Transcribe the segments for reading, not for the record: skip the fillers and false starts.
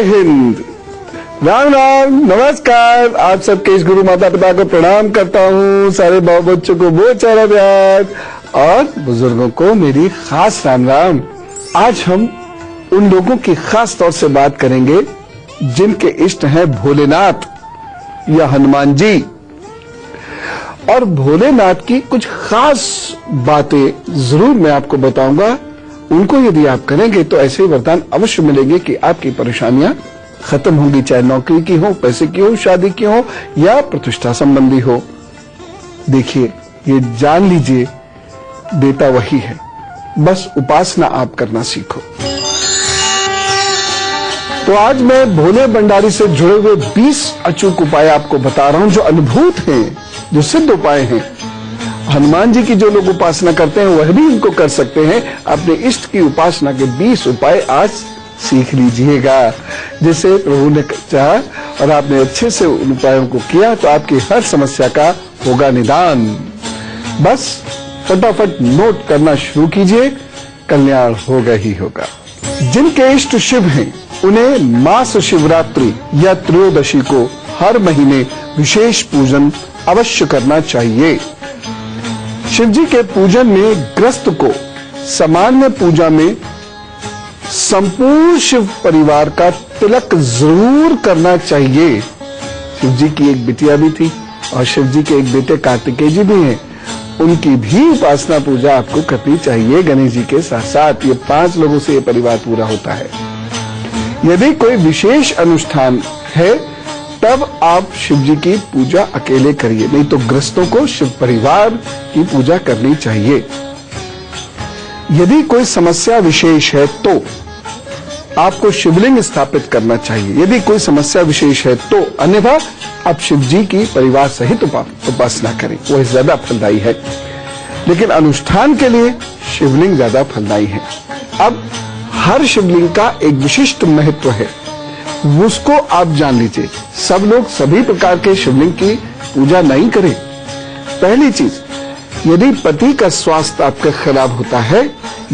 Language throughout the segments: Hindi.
हिंद, राम राम, नमस्कार। आप सबके इस गुरु माता पिता को प्रणाम करता हूँ। सारे बाबू बच्चों को बहुत सारा प्यार और बुजुर्गों को मेरी खास राम राम। आज हम उन लोगों की खास तौर से बात करेंगे जिनके इष्ट हैं भोलेनाथ या हनुमान जी। और भोलेनाथ की कुछ खास बातें जरूर मैं आपको बताऊंगा। उनको यदि आप करेंगे तो ऐसे ही वरदान अवश्य मिलेंगे कि आपकी परेशानियां खत्म होंगी, चाहे नौकरी की हो, पैसे की हो, शादी की हो या प्रतिष्ठा संबंधी हो। देखिए, ये जान लीजिए, देता वही है, बस उपासना आप करना सीखो। तो आज मैं भोले भंडारी से जुड़े हुए 20 अचूक उपाय आपको बता रहा हूं, जो अनुभूत हैं, जो सिद्ध उपाय हैं। हनुमान जी की जो लोग उपासना करते हैं वह भी इनको कर सकते हैं। अपने इष्ट की उपासना के 20 उपाय आज सीख लीजिएगा, जिसे प्रभु ने चाहा और आपने अच्छे से उन उपायों को किया तो आपकी हर समस्या का होगा निदान। बस फटाफट नोट करना शुरू कीजिए, कल्याण होगा ही होगा। जिनके इष्ट शिव हैं उन्हें मास शिवरात्रि या त्रयोदशी को हर महीने विशेष पूजन अवश्य करना चाहिए। शिव जी के पूजन में ग्रस्त को सामान्य पूजा में संपूर्ण शिव परिवार का तिलक जरूर करना चाहिए। शिव जी की एक बिटिया भी थी और शिव जी के एक बेटे कार्तिकेय जी भी हैं। उनकी भी उपासना पूजा आपको करनी चाहिए गणेश जी के साथ साथ। ये 5 लोगों से ये परिवार पूरा होता है। यदि कोई विशेष अनुष्ठान है तब आप शिव जी की पूजा अकेले करिए, नहीं तो ग्रस्तों को शिव परिवार की पूजा करनी चाहिए। यदि कोई समस्या विशेष है तो आपको शिवलिंग स्थापित करना चाहिए, यदि कोई समस्या विशेष है तो। अन्यथा आप शिव जी की परिवार सहित उपासना करें, वह ज्यादा फलदायी है। लेकिन अनुष्ठान के लिए शिवलिंग ज्यादा फलदायी है। अब हर शिवलिंग का एक विशिष्ट महत्व है, उसको आप जान लीजिए। सब लोग सभी प्रकार के शिवलिंग की पूजा नहीं करें। पहली चीज, यदि पति का स्वास्थ्य आपका खराब होता है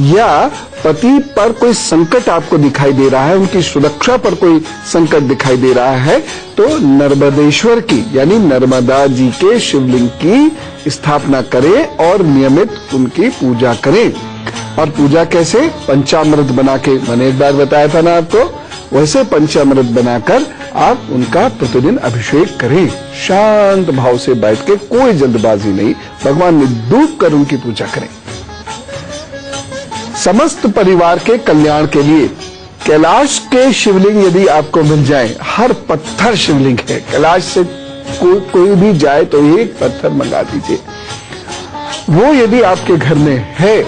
या पति पर कोई संकट आपको दिखाई दे रहा है, उनकी सुरक्षा पर कोई संकट दिखाई दे रहा है, तो नर्मदेश्वर की यानी नर्मदा जी के शिवलिंग की स्थापना करें और नियमित उनकी पूजा करें। और पूजा कैसे? पंचामृत बना के, मैंने एक बार बताया था ना आपको, वैसे पंचामृत बनाकर आप उनका प्रतिदिन अभिषेक करें। शांत भाव से बैठ के, कोई जल्दबाजी नहीं, भगवान में डूब कर उनकी पूजा करें। समस्त परिवार के कल्याण के लिए कैलाश के शिवलिंग यदि आपको मिल जाए, हर पत्थर शिवलिंग है, कैलाश से कोई भी जाए तो एक पत्थर मंगा दीजिए। वो यदि आपके घर में है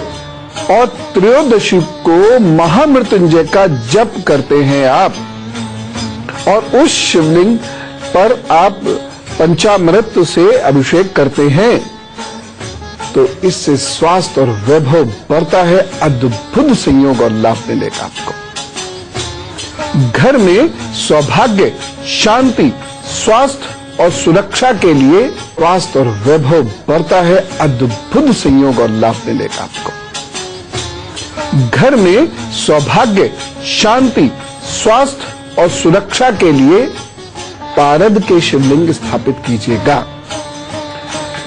और त्रयोदशी को महामृत्युंजय का जप करते हैं आप और उस शिवलिंग पर आप पंचामृत से अभिषेक करते हैं, तो इससे स्वास्थ्य और वैभव बढ़ता है, अद्भुत संयोग और लाभ मिलेगा आपको। घर में सौभाग्य, शांति, स्वास्थ्य और सुरक्षा के लिए स्वास्थ्य और वैभव बढ़ता है, अद्भुत संयोग और लाभ मिलेगा आपको। घर में सौभाग्य, शांति, स्वास्थ्य और सुरक्षा के लिए पारद के शिवलिंग स्थापित कीजिएगा।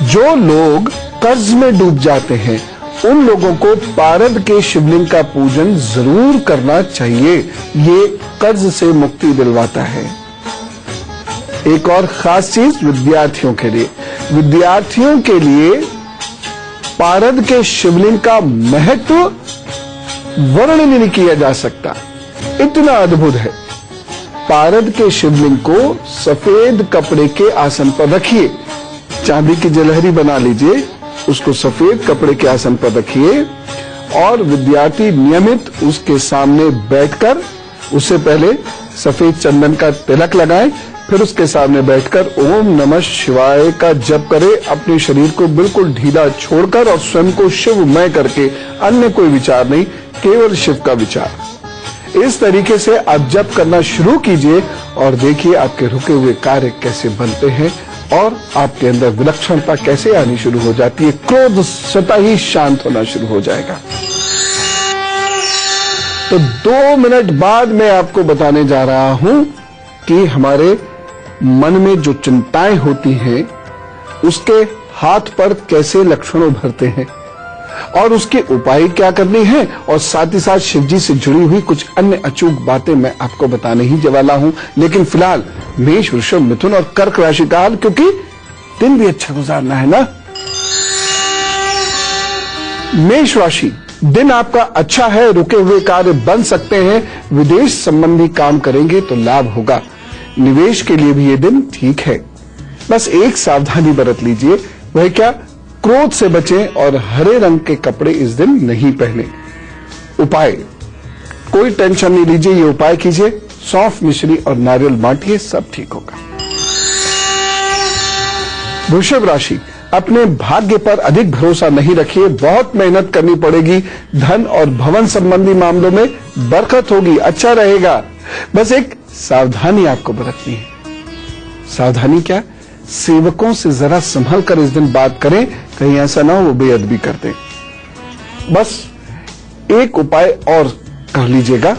जो लोग कर्ज में डूब जाते हैं उन लोगों को पारद के शिवलिंग का पूजन जरूर करना चाहिए। ये कर्ज से मुक्ति दिलवाता है। एक और खास चीज विद्यार्थियों के लिए, विद्यार्थियों के लिए पारद के शिवलिंग का महत्व वर्णन नहीं किया जा सकता, इतना अद्भुत है। पारद के शिवलिंग को सफेद कपड़े के आसन पर रखिए, चांदी की जलहरी बना लीजिए, उसको सफेद कपड़े के आसन पर रखिए और विद्यार्थी नियमित उसके सामने बैठकर, उससे पहले सफेद चंदन का तिलक लगाएं, फिर उसके सामने बैठकर ओम नमः शिवाय का जप करें। अपने शरीर को बिल्कुल ढीला छोड़कर और स्वयं को शिवमय करके, अन्य कोई विचार नहीं, केवल शिव का विचार। इस तरीके से आप जप करना शुरू कीजिए और देखिए आपके रुके हुए कार्य कैसे बनते हैं और आपके अंदर विलक्षणता कैसे आनी शुरू हो जाती है। क्रोध स्वतः ही शांत होना शुरू हो जाएगा। तो 2 मिनट बाद मैं आपको बताने जा रहा हूं कि हमारे मन में जो चिंताएं होती हैं उसके हाथ पर कैसे लक्षण उभरते हैं और उसके उपाय क्या करने हैं, और साथ ही साथ शिव जी से जुड़ी हुई कुछ अन्य अचूक बातें मैं आपको बताने ही वाला हूं। लेकिन फिलहाल मेष, वृषभ, मिथुन और कर्क राशि का हाल, क्योंकि दिन भी अच्छा गुजारना है ना। मेष राशि, दिन आपका अच्छा है, रुके हुए कार्य बन सकते हैं, विदेश संबंधी काम करेंगे तो लाभ होगा, निवेश के लिए भी ये दिन ठीक है। बस एक सावधानी बरत लीजिए, वह क्या, क्रोध से बचें और हरे रंग के कपड़े इस दिन नहीं पहने। उपाय, कोई टेंशन नहीं लीजिए, ये उपाय कीजिए, सौंफ, मिश्री और नारियल बांटिए, सब ठीक होगा। वृषभ राशि, अपने भाग्य पर अधिक भरोसा नहीं रखिए, बहुत मेहनत करनी पड़ेगी, धन और भवन संबंधी मामलों में बरकत होगी, अच्छा रहेगा। बस एक सावधानी आपको बरतनी है। सावधानी क्या, सेवकों से जरा संभल कर इस दिन बात करें, कहीं ऐसा ना हो वो बेअदबी कर दें। बस एक उपाय और कर लीजिएगा,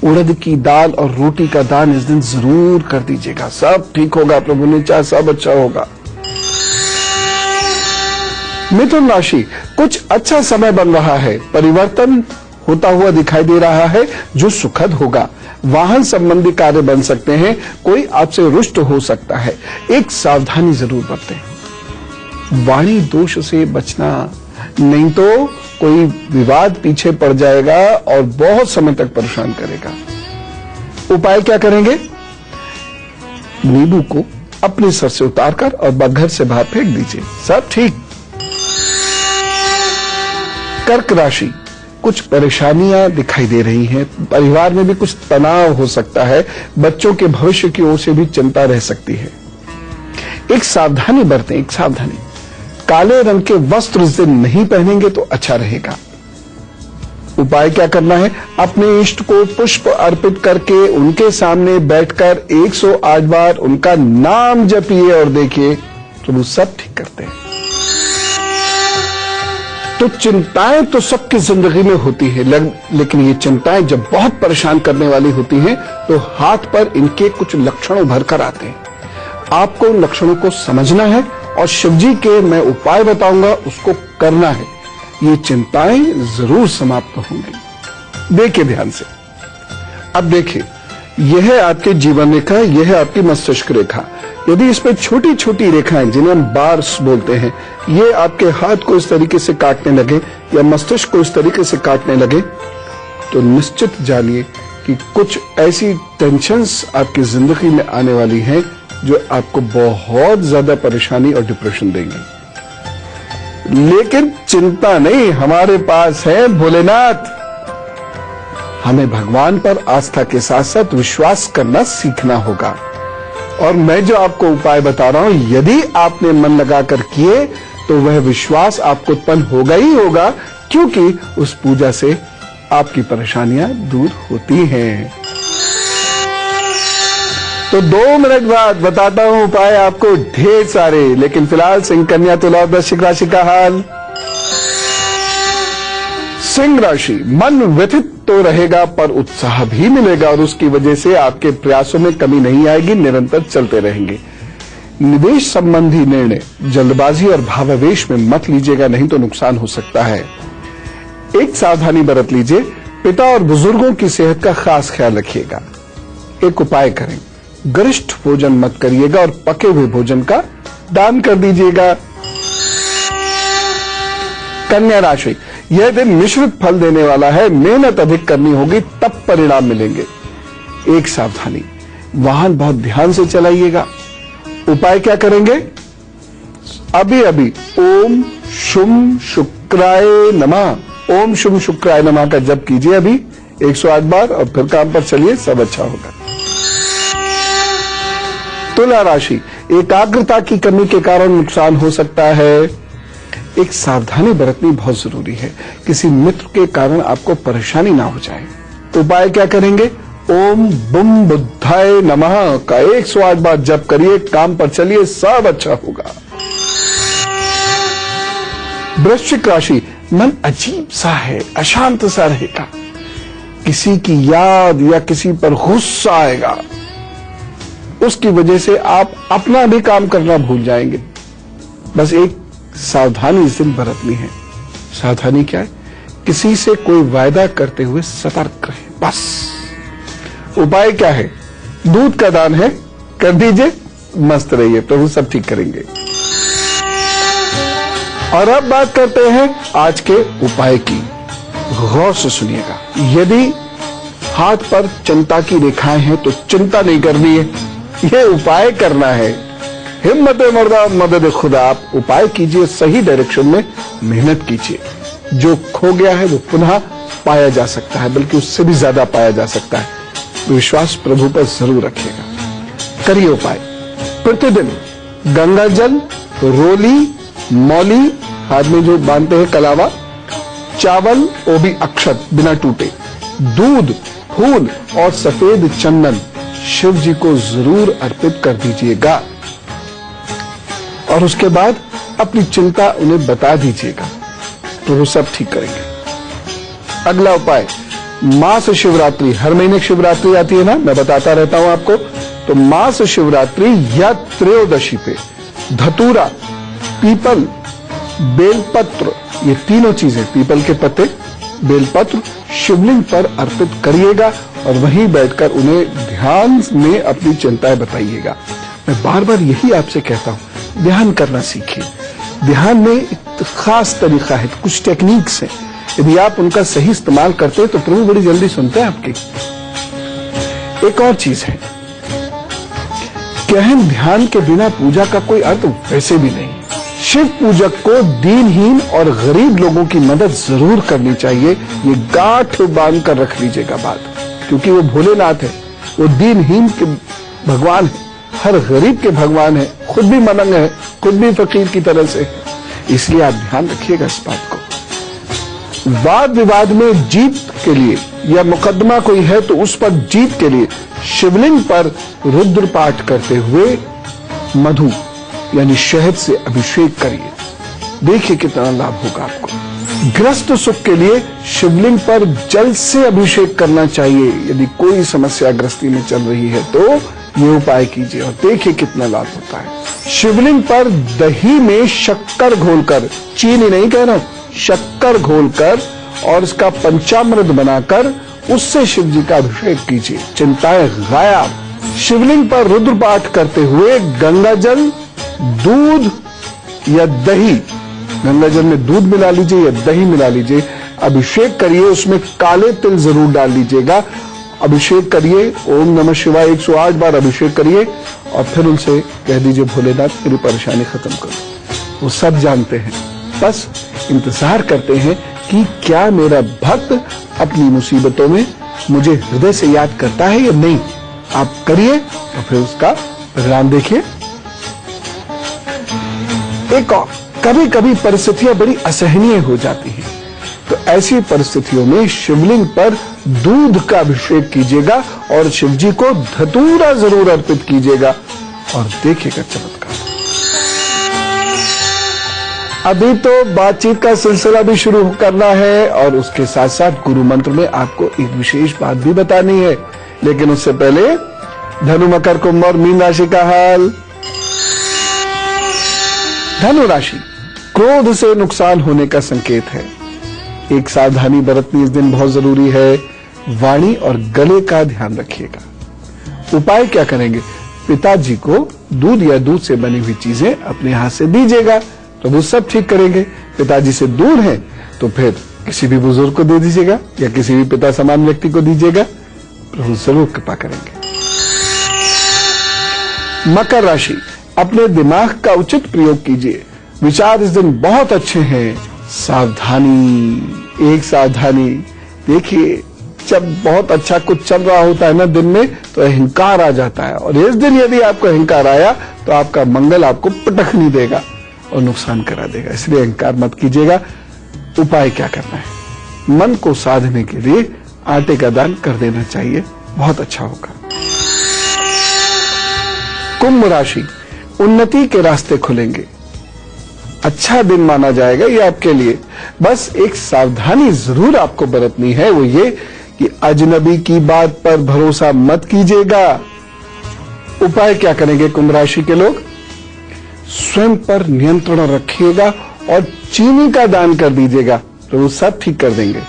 उड़द की दाल और रोटी का दान इस दिन जरूर कर दीजिएगा, सब ठीक होगा, प्रभु ने चाहा सब अच्छा होगा। मिथुन राशि, कुछ अच्छा समय बन रहा है, परिवर्तन होता हुआ दिखाई दे रहा है जो सुखद होगा, वाहन संबंधी कार्य बन सकते हैं, कोई आपसे रुष्ट हो सकता है। एक सावधानी जरूर बरतें, वाणी दोष से बचना, नहीं तो कोई विवाद पीछे पड़ जाएगा और बहुत समय तक परेशान करेगा। उपाय क्या करेंगे, नींबू को अपने सर से उतारकर और घर से बाहर फेंक दीजिए, सब ठीक। कर्क राशि, कुछ परेशानियां दिखाई दे रही हैं, परिवार में भी कुछ तनाव हो सकता है, बच्चों के भविष्य की ओर से भी चिंता रह सकती है। एक सावधानी बरतें, एक सावधानी, काले रंग के वस्त्र इस दिन नहीं पहनेंगे तो अच्छा रहेगा। उपाय क्या करना है, अपने इष्ट को पुष्प अर्पित करके उनके सामने बैठकर 108 बार उनका नाम जपिए और देखिए तो वो सब ठीक करते हैं। तो चिंताएं तो सबकी जिंदगी में होती है, लेकिन ये चिंताएं जब बहुत परेशान करने वाली होती हैं तो हाथ पर इनके कुछ लक्षण उभर कर आते हैं। आपको उन लक्षणों को समझना है और शिवजी के मैं उपाय बताऊंगा, उसको करना है, ये चिंताएं जरूर समाप्त होंगी। देखिए ध्यान से, अब देखिए, यह है आपके जीवन रेखा, यह है आपकी मस्तिष्क रेखा। यदि इस पे छोटी छोटी रेखाएं जिन्हें हम बार्स बोलते हैं, ये आपके हाथ को इस तरीके से काटने लगे या मस्तिष्क को इस तरीके से काटने लगे, तो निश्चित जानिए कि कुछ ऐसी टेंशन्स आपकी जिंदगी में आने वाली हैं जो आपको बहुत ज्यादा परेशानी और डिप्रेशन देंगे। लेकिन चिंता नहीं, हमारे पास है भोलेनाथ। हमें भगवान पर आस्था के साथ साथ विश्वास करना सीखना होगा। और मैं जो आपको उपाय बता रहा हूं, यदि आपने मन लगाकर किए तो वह विश्वास आपको उत्पन्न होगा ही होगा, क्योंकि उस पूजा से आपकी परेशानियां दूर होती हैं। तो 2 मिनट बाद बताता हूं उपाय आपको ढेर सारे, लेकिन फिलहाल सिंह, कन्या, तुला और वृश्चिक राशि का हाल। सिंह राशि, मन व्यथित तो रहेगा पर उत्साह भी मिलेगा और उसकी वजह से आपके प्रयासों में कमी नहीं आएगी, निरंतर चलते रहेंगे। निवेश संबंधी निर्णय जल्दबाजी और भावावेश में मत लीजिएगा, नहीं तो नुकसान हो सकता है। एक सावधानी बरत लीजिए, पिता और बुजुर्गों की सेहत का खास ख्याल रखिएगा। एक उपाय करें, गरिष्ठ भोजन मत करिएगा और पके हुए भोजन का दान कर दीजिएगा। कन्या राशि, यह दिन मिश्रित फल देने वाला है, मेहनत अधिक करनी होगी तब परिणाम मिलेंगे। एक सावधानी, वाहन बहुत ध्यान से चलाइएगा। उपाय क्या करेंगे, अभी अभी ओम शुम शुक्राय नमः, ओम शुम शुक्राय नमः का जप कीजिए अभी 108 बार और फिर काम पर चलिए, सब अच्छा होगा। तुला राशि, एकाग्रता की कमी के कारण नुकसान हो सकता है। एक सावधानी बरतनी बहुत जरूरी है, किसी मित्र के कारण आपको परेशानी ना हो जाए। उपाय क्या करेंगे, ओम बुम बुद्धाय नमः का 108 बार जप करिए, काम पर चलिए, सब अच्छा होगा। वृश्चिक राशि, मन अजीब सा है, अशांत सा रहेगा, किसी की याद या किसी पर गुस्सा आएगा, उसकी वजह से आप अपना भी काम करना भूल जाएंगे। बस एक सावधानी इस दिन बरतनी है। सावधानी क्या है? किसी से कोई वायदा करते हुए सतर्क रहे, बस। उपाय क्या है? दूध का दान है, कर दीजिए, मस्त रहिए, प्रभु सब ठीक करेंगे। और अब बात करते हैं आज के उपाय की। गौर से सुनिएगा। यदि हाथ पर चिंता की रेखाएं हैं तो चिंता नहीं करनी है, यह उपाय करना है। हिम्मत मर्दा मदद खुदा। आप उपाय कीजिए, सही डायरेक्शन में मेहनत कीजिए। जो खो गया है वो पुनः पाया जा सकता है, बल्कि उससे भी ज्यादा पाया जा सकता है। विश्वास प्रभु पर जरूर रखिएगा। करिए उपाय। प्रतिदिन गंगा जल, रोली, मौली, हाथ में जो बांधते हैं कलावा, चावल, वो भी अक्षत बिना टूटे, दूध, फूल और सफेद चंदन शिव जी को जरूर अर्पित कर दीजिएगा। और उसके बाद अपनी चिंता उन्हें बता दीजिएगा, प्रभु सब ठीक करेंगे। अगला उपाय, मास शिवरात्रि। हर महीने शिवरात्रि आती है ना, मैं बताता रहता हूं आपको। तो मास शिवरात्रि या त्रयोदशी पे धतूरा, पीपल, बेलपत्र, ये तीनों चीजें, पीपल के पत्ते, बेलपत्र, शिवलिंग पर अर्पित करिएगा और वहीं बैठकर उन्हें ध्यान में अपनी चिंताएं बताइएगा। मैं बार बार यही आपसे कहता हूं, ध्यान करना सीखिए। ध्यान में एक खास तरीका है, कुछ टेक्निक्स हैं। यदि आप उनका सही इस्तेमाल करते हैं तो प्रभु बड़ी जल्दी सुनते हैं आपकी। एक और चीज है, गहन ध्यान के बिना पूजा का कोई अर्थ वैसे भी नहीं। शिव पूजक को दीनहीन और गरीब लोगों की मदद जरूर करनी चाहिए। ये गांठ बांध कर रख लीजिएगा बात, क्योंकि वो भोलेनाथ है, वो दीनहीन के भगवान है, हर गरीब के भगवान है, खुद भी मलंग है, खुद भी फकीर की तरह से, इसलिए आप ध्यान रखिएगा इस बात को। वाद विवाद में जीत के लिए या मुकदमा कोई है तो उस पर जीत के लिए शिवलिंग पर रुद्र पाठ करते हुए मधु यानी शहद से अभिषेक करिए। देखिए कितना लाभ होगा आपको। ग्रस्त सुख के लिए शिवलिंग पर जल से अभिषेक करना चाहिए। यदि कोई समस्या ग्रस्ती में चल रही है तो ये उपाय कीजिए और देखिए कितना लाभ होता है। शिवलिंग पर दही में शक्कर घोलकर, चीनी नहीं कह रहा हूं, शक्कर घोलकर और इसका पंचामृत बनाकर उससे शिव जी का अभिषेक कीजिए, चिंताएं गायब। शिवलिंग पर रुद्र पाठ करते हुए गंगा जल, दूध या दही, गंगा जल में दूध मिला लीजिए या दही मिला लीजिए, अभिषेक करिए। उसमें काले तिल जरूर डाल लीजिएगा। अभिषेक करिए, ओम नमः शिवाय 108 बार अभिषेक करिए और फिर उनसे कह दीजिए, भोलेनाथ मेरी परेशानी खत्म करो। वो सब जानते हैं, बस इंतजार करते हैं कि क्या मेरा भक्त अपनी मुसीबतों में मुझे हृदय से याद करता है या नहीं। आप करिए और फिर उसका परिणाम देखिए। एक और, कभी कभी परिस्थितियां बड़ी असहनीय हो जाती हैं, तो ऐसी परिस्थितियों में शिवलिंग पर दूध का अभिषेक कीजिएगा और शिव जी को धतूरा जरूर अर्पित कीजिएगा और देखिएगा चमत्कार। अभी तो बातचीत का सिलसिला भी शुरू करना है और उसके साथ साथ गुरु मंत्र में आपको एक विशेष बात भी बतानी है, लेकिन उससे पहले धनु, मकर, कुंभ और मीन राशि का हाल। धनु राशि, क्रोध से नुकसान होने का संकेत है। एक सावधानी बरतनी इस दिन बहुत जरूरी है। वाणी और गले का ध्यान रखिएगा। उपाय क्या करेंगे? पिताजी को दूध या दूध से बनी हुई चीजें अपने हाथ से दीजिएगा, तो वो सब ठीक करेंगे। पिताजी से दूर हैं तो फिर किसी भी बुजुर्ग को दे दीजिएगा या किसी भी पिता समान व्यक्ति को दीजिएगा, प्रभु जरूर कृपा करेंगे। मकर राशि, अपने दिमाग का उचित प्रयोग कीजिए। विचार इस दिन बहुत अच्छे हैं। सावधानी, एक सावधानी। देखिए, जब बहुत अच्छा कुछ चल रहा होता है ना दिन में, तो अहंकार आ जाता है और इस दिन यदि आपको अहंकार आया तो आपका मंगल आपको पटक नहीं देगा और नुकसान करा देगा, इसलिए अहंकार मत कीजिएगा। उपाय क्या करना है? मन को साधने के लिए आटे का दान कर देना चाहिए, बहुत अच्छा होगा। कुंभ राशि, उन्नति के रास्ते खुलेंगे। अच्छा दिन माना जाएगा ये आपके लिए। बस एक सावधानी जरूर आपको बरतनी है, वो ये कि अजनबी की बात पर भरोसा मत कीजिएगा। उपाय क्या करेंगे कुंभ राशि के लोग? स्वयं पर नियंत्रण रखिएगा और चीनी का दान कर दीजिएगा, तो वो सब ठीक कर देंगे।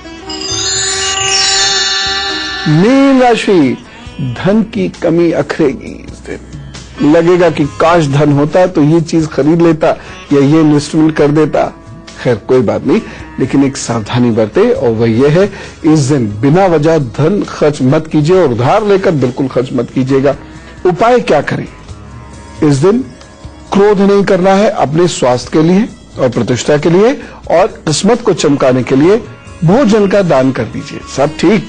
मीन राशि, धन की कमी अखरेगी इस दिन। लगेगा कि काश धन होता तो ये चीज खरीद लेता या ये इन्वेस्टमेंट कर देता। खैर कोई बात नहीं, लेकिन एक सावधानी बरते और वह यह है, इस दिन बिना वजह धन खर्च मत कीजिए और उधार लेकर बिल्कुल खर्च मत कीजिएगा। उपाय क्या करें? इस दिन क्रोध नहीं करना है, अपने स्वास्थ्य के लिए और प्रतिष्ठा के लिए और किस्मत को चमकाने के लिए भोजन का दान कर दीजिए, सब ठीक।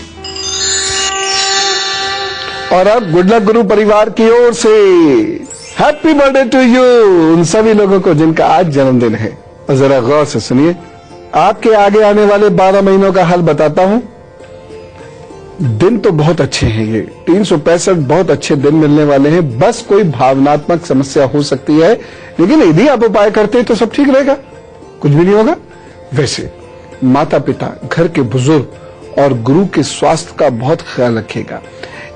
और अब गुड लक गुरु परिवार की ओर से हैप्पी बर्थडे टू यू उन सभी लोगों को जिनका आज जन्मदिन है। और जरा गौर से सुनिए, आपके आगे आने वाले 12 महीनों का हाल बताता हूं। दिन तो बहुत अच्छे हैं, ये 365 बहुत अच्छे दिन मिलने वाले हैं। बस कोई भावनात्मक समस्या हो सकती है, लेकिन यदि आप उपाय करते हैं तो सब ठीक रहेगा, कुछ भी नहीं होगा। वैसे माता पिता, घर के बुजुर्ग और गुरु के स्वास्थ्य का बहुत ख्याल रखिएगा।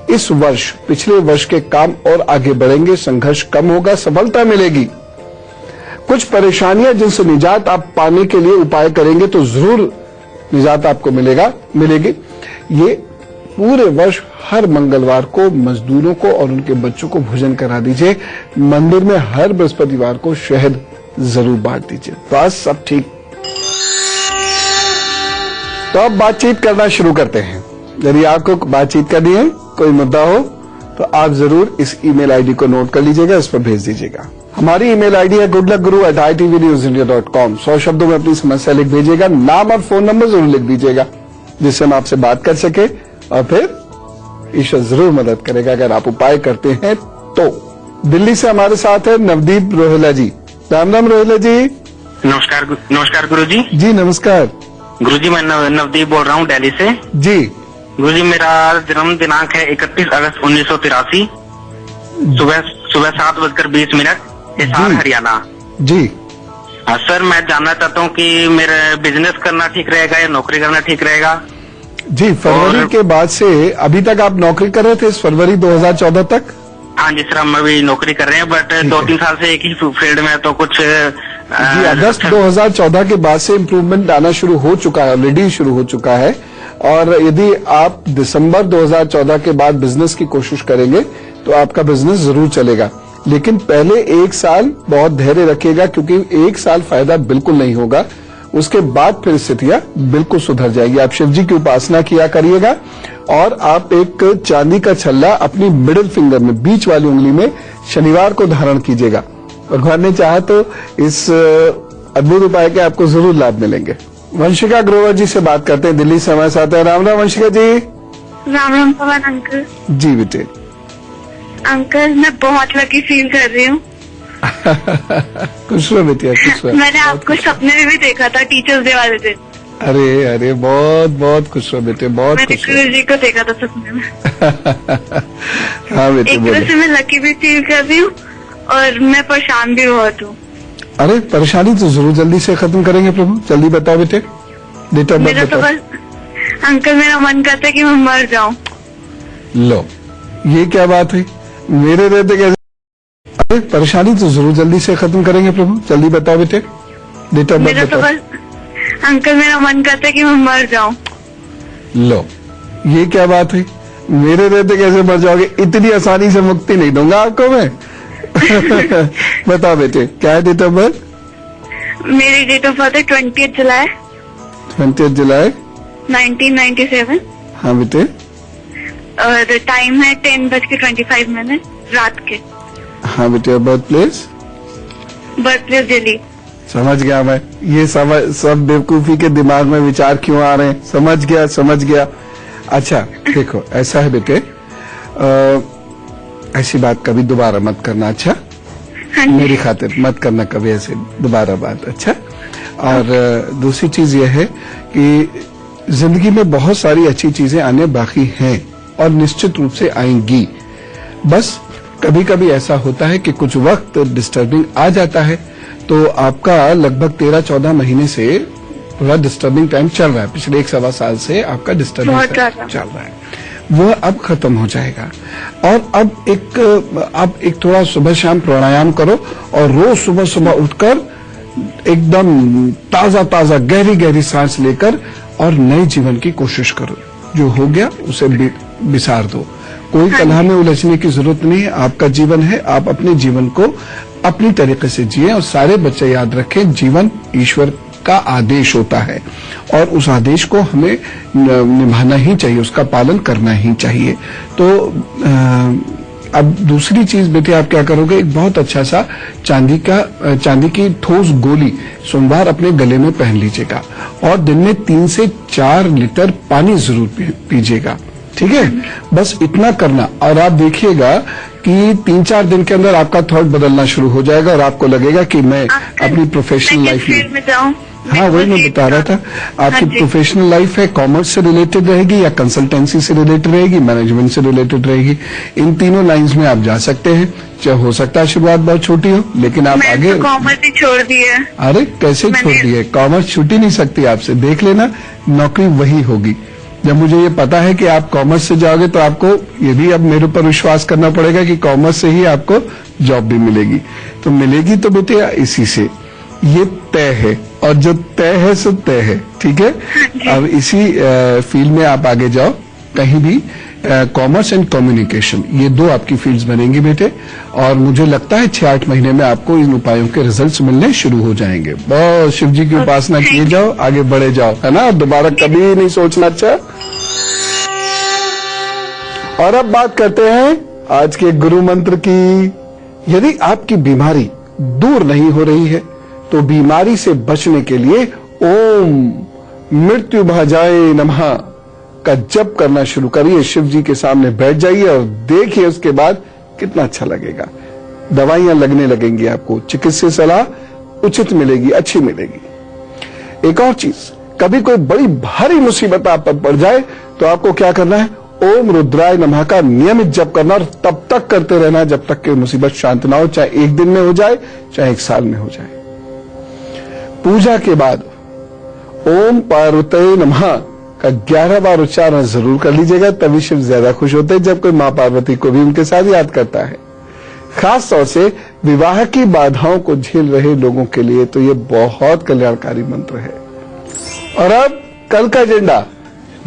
इस वर्ष पिछले वर्ष के काम और आगे बढ़ेंगे, संघर्ष कम होगा, सफलता मिलेगी। कुछ परेशानियां जिनसे निजात आप पाने के लिए उपाय करेंगे तो जरूर निजात आपको मिलेगी। ये पूरे वर्ष हर मंगलवार को मजदूरों को और उनके बच्चों को भोजन करा दीजिए। मंदिर में हर बृहस्पतिवार को शहद जरूर बांट दीजिए। बस सब ठीक। तो अब बातचीत करना शुरू करते हैं। यदि आपको बातचीत करनी है, कोई मुद्दा हो, तो आप जरूर इस ईमेल आईडी को नोट कर लीजिएगा, इस पर भेज दीजिएगा। हमारी ईमेल आईडी है goodluckguru@itvnewsindia.com। 100 शब्दों में अपनी समस्या लिख भेजिएगा, नाम और फोन नंबर जरूर लिख दीजिएगा, जिससे हम आपसे बात कर सके और फिर ईश्वर जरूर मदद करेगा अगर आप उपाय करते हैं तो। दिल्ली से हमारे साथ है नवदीप रोहिला जी। राम राम रोहिला जी। नमस्कार गुरु जी। जी नमस्कार गुरु जी, मैं नवदीप बोल रहा हूँ दिल्ली से। जी गुरु जी, मेरा जन्म दिनांक है 31 अगस्त 1983, सुबह 7:20, हिसार हरियाणा। जी सर, मैं जानना चाहता हूँ कि मेरा बिजनेस करना ठीक रहेगा या नौकरी करना ठीक रहेगा? जी, फरवरी के बाद से अभी तक आप नौकरी कर रहे थे, इस फरवरी 2014 तक? हाँ जी सर, हम अभी नौकरी कर रहे हैं, बट 2-3 साल से एक ही फील्ड में, तो कुछ जी अगस्त 2014 के बाद से इम्प्रूवमेंट आना शुरू हो चुका है, ऑलरेडी शुरू हो चुका है। और यदि आप दिसंबर 2014 के बाद बिजनेस की कोशिश करेंगे तो आपका बिजनेस जरूर चलेगा, लेकिन पहले 1 साल बहुत धैर्य रखिएगा, क्योंकि 1 साल फायदा बिल्कुल नहीं होगा। उसके बाद फिर स्थितियां बिल्कुल सुधर जाएगी। आप शिव जी की उपासना किया करिएगा और आप एक चांदी का छल्ला अपनी मिडिल फिंगर में, बीच वाली उंगली में शनिवार को धारण कीजिएगा। भगवान ने चाहा तो इस अद्भुत उपाय के आपको जरूर लाभ मिलेंगे। वंशिका ग्रोवर जी से बात करते हैं, दिल्ली से हमारे साथ है। राम राम वंशिका जी। राम राम पवन अंकल जी बेटे। अंकल, मैं बहुत लकी फील कर रही हूँ। खुश रहो बेटिया, खुश रहो। मैंने आपको सपने में भी देखा था टीचर्स डे वाले दिन। अरे अरे, बहुत बहुत खुश रहो बेटे, बहुत मैंने खुश रहो। गुरु जी को देखा था सपने में। हाँ बेटे एक तरह बोलो। से मैं लकी भी फील कर रही हूँ और मैं परेशान भी बहुत हूँ। अरे परेशानी तो जरूर जल्दी से खत्म करेंगे प्रभु, जल्दी बताओ बेटे, डेट ऑफ मेरा बर्थ तो बताओ। बस अंकल, मेरा मन करता है कि मैं मर जाऊँ। लो, ये क्या बात है, मेरे रहते कैसे? अरे परेशानी तो जरूर जल्दी से खत्म करेंगे प्रभु, जल्दी बताओ बेटे, डेट ऑफ मेरा बर्थ तो बताओ। बस अंकल, मेरा मन करता है कि मैं मर जाऊँ। लो, ये क्या बात है, मेरे रहते कैसे मर जाओगे? इतनी आसानी से मुक्ति नहीं दूंगा आपको मैं। बताओ बेटे, क्या है डेट ऑफ बर्थ? मेरी डेट ऑफ बर्थ है 20 जुलाई 20 जुलाई 1997 हाँ बेटे। और टाइम है 10:25 रात के। हाँ बेटे, birth place? Birth place Delhi. समझ गया मैं, ये सब बेवकूफी के दिमाग में विचार क्यों आ रहे हैं, समझ गया। अच्छा देखो, ऐसा है बेटे, ऐसी बात कभी दोबारा मत करना, अच्छा? हाँ जी। मेरी खातिर मत करना कभी ऐसे दोबारा बात, अच्छा? और दूसरी चीज यह है कि जिंदगी में बहुत सारी अच्छी चीजें आने बाकी हैं और निश्चित रूप से आएंगी। बस कभी कभी ऐसा होता है कि कुछ वक्त डिस्टर्बिंग आ जाता है, तो आपका लगभग 13-14 महीने से थोड़ा डिस्टर्बिंग टाइम चल रहा है, पिछले 1-1.25 साल से आपका डिस्टर्बिंग बहुत ज्यादा। चल रहा है, वह अब खत्म हो जाएगा। और अब एक थोड़ा सुबह शाम प्राणायाम करो और रोज सुबह सुबह उठकर एकदम ताजा ताजा गहरी गहरी सांस लेकर और नए जीवन की कोशिश करो। जो हो गया उसे बिसार दो, कोई कलह में उलझने की जरूरत नहीं है। आपका जीवन है, आप अपने जीवन को अपनी तरीके से जिए। और सारे बच्चे याद रखें, जीवन ईश्वर का आदेश होता है और उस आदेश को हमें निभाना ही चाहिए, उसका पालन करना ही चाहिए। तो अब दूसरी चीज बेटे आप क्या करोगे, एक बहुत अच्छा सा चांदी की ठोस गोली सोमवार अपने गले में पहन लीजिएगा और दिन में 3 से 4 लीटर पानी जरूर पीजिएगा, ठीक है? बस इतना करना और आप देखिएगा कि 3-4 दिन के अंदर आपका थॉट बदलना शुरू हो जाएगा और आपको लगेगा कि मैं अपनी प्रोफेशनल लाइफ में जाऊं। हाँ, वही मैं बता रहा था। आपकी प्रोफेशनल लाइफ है, कॉमर्स से रिलेटेड रहेगी या कंसल्टेंसी से रिलेटेड रहेगी, मैनेजमेंट से रिलेटेड रहेगी। इन तीनों लाइंस में आप जा सकते हैं। चाहे हो सकता है शुरुआत बहुत छोटी हो, लेकिन आप आगे। कॉमर्स ही छोड़ दी है। अरे कैसे छोड़ दिए? कॉमर्स छूट ही नहीं सकती आपसे। देख लेना, नौकरी वही होगी। जब मुझे ये पता है कि आप कॉमर्स से जाओगे तो आपको ये भी अब मेरे ऊपर विश्वास करना पड़ेगा कि कॉमर्स से ही आपको जॉब भी मिलेगी। तो मिलेगी तो बेटे इसी से, ये तय है और जो तय है सो तय है, ठीक है? अब इसी फील्ड में आप आगे जाओ कहीं भी। कॉमर्स एंड कम्युनिकेशन, ये 2 आपकी फील्ड्स बनेंगी बेटे। और मुझे लगता है 6-8 महीने में आपको इन उपायों के रिजल्ट्स मिलने शुरू हो जाएंगे। बस शिव जी की उपासना किए जाओ, आगे बढ़े जाओ, है ना? दोबारा कभी नहीं सोचना। अच्छा, और अब बात करते हैं आज के गुरु मंत्र की। यदि आपकी बीमारी दूर नहीं हो रही है तो बीमारी से बचने के लिए ओम मृत्यु भाजाय नमः का जप करना शुरू करिए। शिव जी के सामने बैठ जाइए और देखिए उसके बाद कितना अच्छा लगेगा। दवाइयां लगने लगेंगी आपको, चिकित्सीय सलाह उचित मिलेगी, अच्छी मिलेगी। एक और चीज, कभी कोई बड़ी भारी मुसीबत आप पर पड़ जाए तो आपको क्या करना है, ओम रुद्राय नमः का नियमित जप करना और तब तक करते रहना जब तक कि मुसीबत शांत ना हो, चाहे 1 दिन में हो जाए चाहे 1 साल में हो जाए। पूजा के बाद ओम पार्वती नमः का 11 बार उच्चारण जरूर कर लीजिएगा, तभी शिव ज्यादा खुश होते हैं जब कोई मां पार्वती को भी उनके साथ याद करता है। खास तौर से विवाह की बाधाओं को झेल रहे लोगों के लिए तो ये बहुत कल्याणकारी मंत्र है। और अब कल का एजेंडा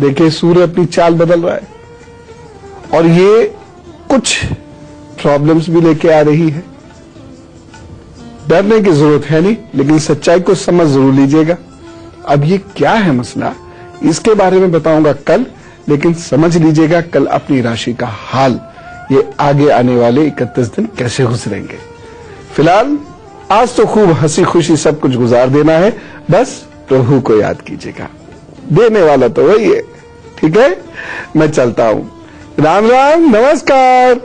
देखिए, सूर्य अपनी चाल बदल रहा है और ये कुछ प्रॉब्लम्स भी लेके आ रही है। डरने की जरूरत है नहीं, लेकिन सच्चाई को समझ जरूर लीजिएगा। अब ये क्या है मसला, इसके बारे में बताऊंगा कल, लेकिन समझ लीजिएगा कल अपनी राशि का हाल, ये आगे आने वाले 31 दिन कैसे गुजरेंगे। फिलहाल आज तो खूब हंसी खुशी सब कुछ गुजार देना है, बस प्रभु को याद कीजिएगा, देने वाला तो वही है, ठीक है? मैं चलता हूं। राम राम, नमस्कार।